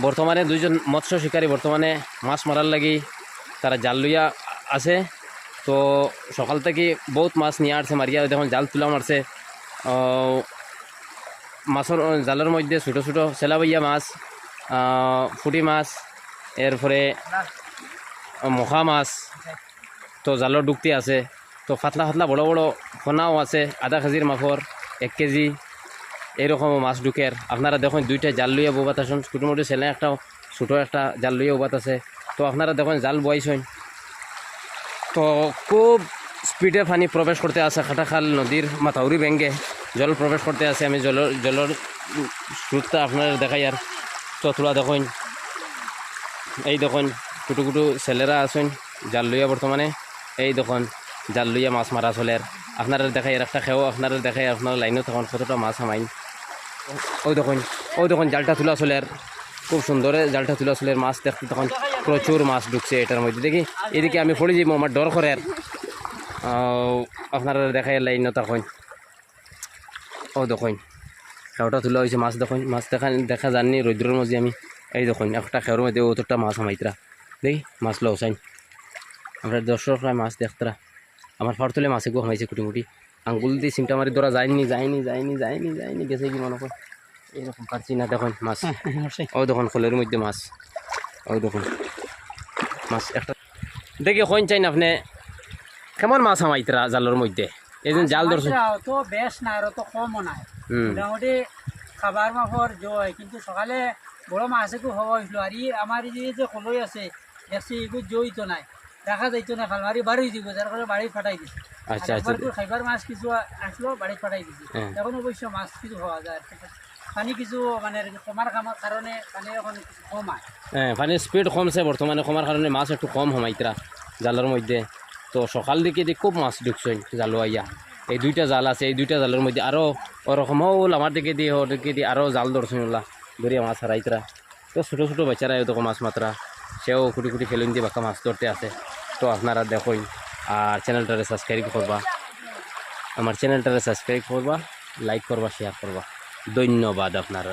বর্তমানে দুইজন মৎস্য শিকারী বর্তমানে মাছ মারার লাগি তারা জাল লইয়া আছে। তো সকাল থেকে বহুত মাছ নিয়ে আসছে মারিয়া, দেখুন জাল তুলা মারছে। মাছের জালের মধ্যে ছোটো ছোটো সেলাবাইয়া মাছ, ফুটি মাছ, এরপরে মখা মাছ তো জালর ডুকতে আছে। তো ফাতলা ফাতলা বড় বড় ফোনাও আছে, আধা কেজির মাফর 1 কেজি এইরকমও মাছ ঢুকের। আপনারা দেখুন দুইটা জাল লইয়া বৌবাত আসুন, ছোটো মোটো ছেলে একটা ছোটো একটা জাল লইয়া বৌবাত আছে। তো আপনারা দেখুন জাল বয়াইছেন, তো খুব স্পিডে পানি প্রবেশ করতে আছে। খাটাখাল নদীর মাথাউরি ব্যাঙ্গে জল প্রবেশ করতে আছে। আমি জলের স্রোতটা আপনারা দেখাই। আর তো তোলা দেখুন, এই দেখুন কুটু কুটু ছেলেরা আছেন জাল লইয়া বর্তমানে। এই দেখুন জাল লইয়া মাছ মারা চলে। আপনারা দেখাই আর একটা খেও, আপনারা দেখাই আপনার লাইনও তখন কতটা মাছ হামাইন। ওই দেখুন জালটা তোলা চলে। খুব সুন্দর জালটা তুলা চলে। মাছ দেখতে তখন প্রচুর মাছ ঢুকছে এটার মধ্যে। দেখি এদিকে আমি পড়ে যাবো, আমার ডর করে। আপনারা দেখাই লাইন তখন ও দেখুন খেওটা তোলা হয়েছে। মাছ দেখুন, মাছ দেখা যাননি রৌদ্রের মধ্যে। আমি এই দেখুন একটা খেওর মধ্যে অতটা মাছ হামাইতরা। দেখি মাছ লো চাইন আমরা দর্শকরা মাছ দেখতরা। আমার ফার তুলে মাছে গো হামাইছে কুটিমুটি। আঙ্গুল দিয়ে চিমটা মারি ধরা যায়নি গেছে কি মনে কর। এইরকম পারছি না। দেখুন মাছ, ও দেখুন খোলের মধ্যে মাছ, ও দেখুন মাছ একটা। দেখি কইন চাইন আপনি কেমন মাছ হামাইতরা জালের মধ্যে? এই যে জাল ধরছেন তো বেশ না, আর তো কমও নাই, মোটামুটি খাবার মাফর জয়। কিন্তু সকালে বড় মাছ একটু হওয়া হয়েছিল। আর আমার যে কলই আছে দেখছি এগুলো জয় তো নাই, রাখা যাইতো না, খালমারি বাড়ি দিব, যার কারণে বাড়ি ফাটাই দিছে। আচ্ছা খাইবার মাছ কিছু আসলো, বাড়ি ফাটাই দিছে। এখন অবশ্য মাছ কিছু হওয়া যায়, পানি কিছু মানে কমার কারণে পানি এখন কিছু কমায়। হ্যাঁ, পানির স্পিড কমছে বর্তমানে, কমার কারণে মাছ একটু কম হামাইতরা জালের মধ্যে। তো সকাল দিকে খুব মাছ ঢুকছেন জাল আইয়া। এই দুইটা জাল আছে, এই দুইটা জালের মধ্যে আরও ওরকম হল আমার দিকে দিয়ে ওর দিকে দিয়ে আরও জাল ধরছেন ওলা ধরিয়া মাছ হারাইতরা। তো ছোটো ছোটো বাচ্চারা এত মাছ মাত্রা, সেও কুটি কুটি ফেলুন দিয়ে বাঁকা মাছ ধরতে আছে। তো আপনারা দেখুন আর চ্যানেলটারে সাবস্ক্রাইব করবা, আমার চ্যানেলটারে সাবস্ক্রাইব করবা, লাইক করবা, শেয়ার করবা। ধন্যবাদ আপনারা।